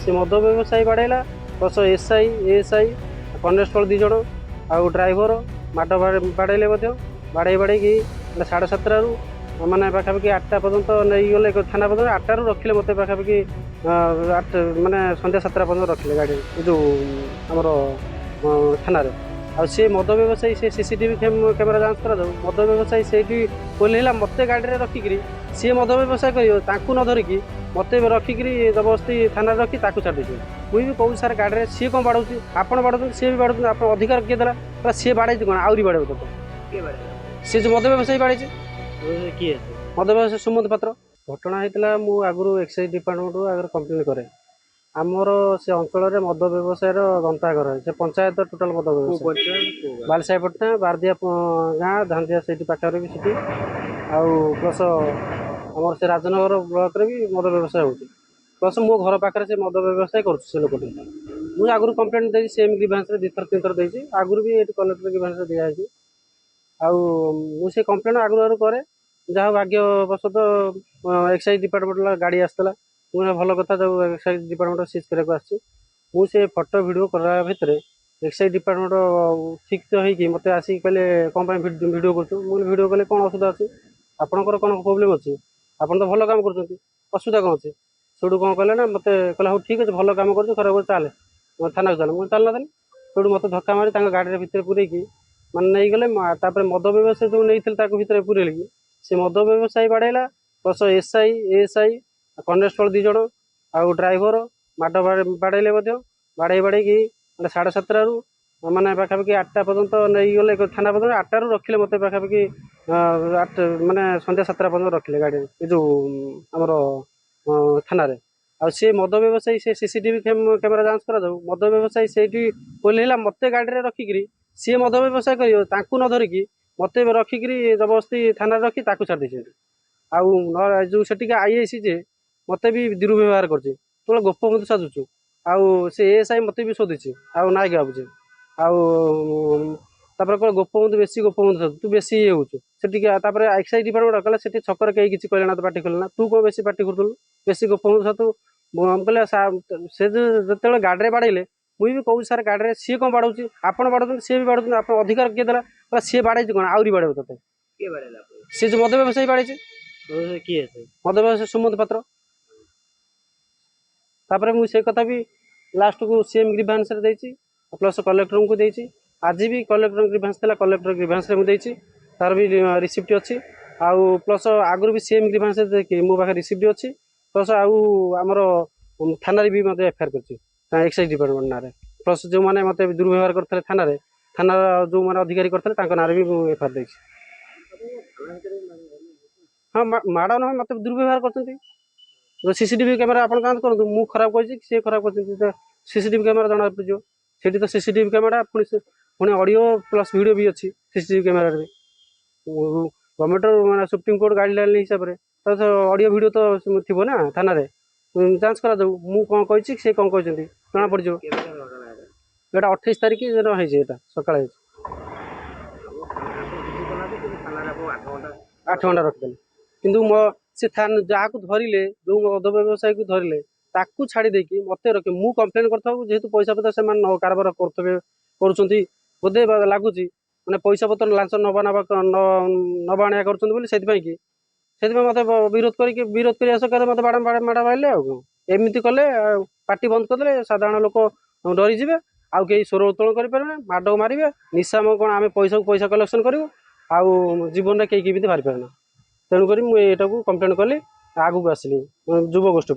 से मद व्यवसायी बाड़ेला प्लस एसआई एएसआई कनेस्टेबल 2 जण आउ ड्राइवर माड बाड़े बाड़े बाड़े 7:30 मैंने पाखापाखि 8टा पर्यंत नहीं गले थाना पर्यटन 8टारू रखिले मत पाखापाखि मैंने सन्ध्या 7टा पर्यटन रखिले गाड़ी जो आमर थाना आ सी मद व्यवसायी से सीसीटीवी कैमेरा जांच करा मद व्यवसायी से ओल्ला मत गाड़ी में रखिकी सी मद व्यवसाय कर न धरिकी मत रखिकी जबरदस्ती थाना रखी छाड़ मुझे भी कहूँ सार गाड़ी में सी कौन बाड़े आपड़ बाड़े सी भी बाड़े आप अधिकार किए देला सी बाड़े कौन आहरी बाड़े सी जो मद व्यवसायी बाड़े किए मद व्यवसायी सुमंत पात्र घटना होता मु आगु एक्साइज डिपार्टमेंट आगे कंप्लेन करे आमर से अंचल मद व्यवसाय गंताघर से पंचायत टोटाल मद व्यवसाय बालसाईपटना बारदिया गाँ धांदिया से पाखे भी सीटी आउ प्लस आमर से राजनगर ब्लॉक रे भी मद व्यवसाय हो प्लस मो घर पाखे से मद व्यवसाय कर लोक मुझे आगु कंप्लेन दे सेम ग्रीभांस 2 3 थर देती आगु भी ये कलेक्टर ग्रीभांस दिखाई मुझे कंप्लेन आगु आगु कै जहाँ भाग्यवशत एक्साइज डिपार्टमेंट गाड़ी आसला मुझे भल कथा जो एक्साइज डिपार्टमेंट सीज करने मुझे फोटो वीडियो करा भितर एक्साइज डिपार्टमेंट ठीक तो होगी मत आसिक कहले कौन वीडियो करीडियो कले कौन असुविधा अच्छी आपंकर कौन प्रोब्लेम अच्छी आपन तो भल काम कर असुविधा कौन अच्छी सेठू कौन कहले ना मत कहला हाँ ठीक अच्छे भल काम कर खराब चले थाना को चल मुझे चलना देनी सेठू मत धक्का मारी गाड़ी भितर पूरेकी मैंने नहीं गले मद व्यवसाय जो नहीं भितर पूरे से मद व्यवसायी बाड़ेला प्लस एसआई एएसआई कनेस्टेबल 2 जण आउ ड्राइवर माड बाड़े बाड़े बाड़े 7:30 मैंने पाखापाखि 8टा पर्यंत नहीं गले थाना पर्यटन 8टारू रखिले मत पाखापाखि मैंने सन्ध्या 7टा पर्यंत रखिले गाड़ी जो आमर थाना आ सी मद व्यवसायी से सीसीटीवी कैमेरा जांच करा मद व्यवसायी से ओल्ला मत गाड़ी में रखिकी सी मद व्यवसाय कर न धरिकी मत रखिकी जबरदस्ती थाना रखी छाड़ आउ जो से आईआईसी जे मत भी दुर्व्यवहार कर गोपबंधु साजुचु आउ से एएसआई मत भी शोधुची आउ नायक बाबू आउे कह गोपबंधु बेसी गोपबंधु साजु तू बेसी ये होचु एक्साइज डिपार्टमेंट कहला से छकर कहीं किसी कहले ना तो पार्टी खोलना तू कौन बेसी पार्टी करूँ बेसी गोपबंधु सातु कहले से जो गाड़ी में बाड़े मुझे भी कहूँ सार गाड़ी में सी कौन बाड़े आपड़ बाड़े सी भी बाड़े आप अधिकार किए देला सी बाड़े कौन आहरी बाड़े ते सी जो मद व्यवसायी बाड़े किए मद व्यवसायी सुमंत पात्र तापर मुझे कथा भी लास्ट को सीएम ग्रीभांस प्लस कलेक्टर को देती आज भी कलेक्टर ग्रीभांस था कलेक्टर ग्रीभांस मुझे तार भी रिसिप्ट अच्छी आउ प्लस आगु भी सीएम ग्रीभांस देखिए मो पाखे रिसिप्ट अच्छी प्लस आमर थाना भी मत एफआईआर कर एक्साइज डिपार्टमेंट ना प्लस जो मैंने मत दुर्व्यवहार करते थाना थाना जो मैंने अधिकारी करते ना भी एफआईआर दे हाँ माड़ ना मत दुर्व्यवहार कर सीसीटीवी कैमेरा आप करूँ मु खराब कर सी खराब कर सीसीटीवी कैमेरा जना पड़ो से तो सीसीटीवी कैमेरा पुणी ऑडियो प्लस वीडियो भी अच्छी सीसीटीवी कैमेरा भी गवर्नमेंट मैं सुप्रीम कोर्ट गाइडलाइन हिसाब से तो ऑडियो वीडियो तो थी ना थाना जांच करा मु कौन कही सी कौन कहते जना पड़ जो 28 तारीख है सका 8 घंटा रखिदेले किंतु से जहाँ को धरले जो मद व्यवसायी को धरले ताकू छाड़ी देकी मत रखे मु कंप्लेन करता जेहेतु पैसा पत्र से कारबार कर बोधे लगुच मैंने पैसा पत्र लांच नवा नवा आनिया कर मत विरोध कर सकाले मत माड़ा मारे एमती कले पार्टी बंद करदे साधारण लोक डरीजे आउ कहीं स्वर उत्तोलन करें माड मारे निशा कौन आम पैसा को पैसा कलेक्शन करूँ आउ जीवन में कहीं बाहरी पारे तेणुक मुझे कंप्लेन कली आगू आसली युव गोष्ठी।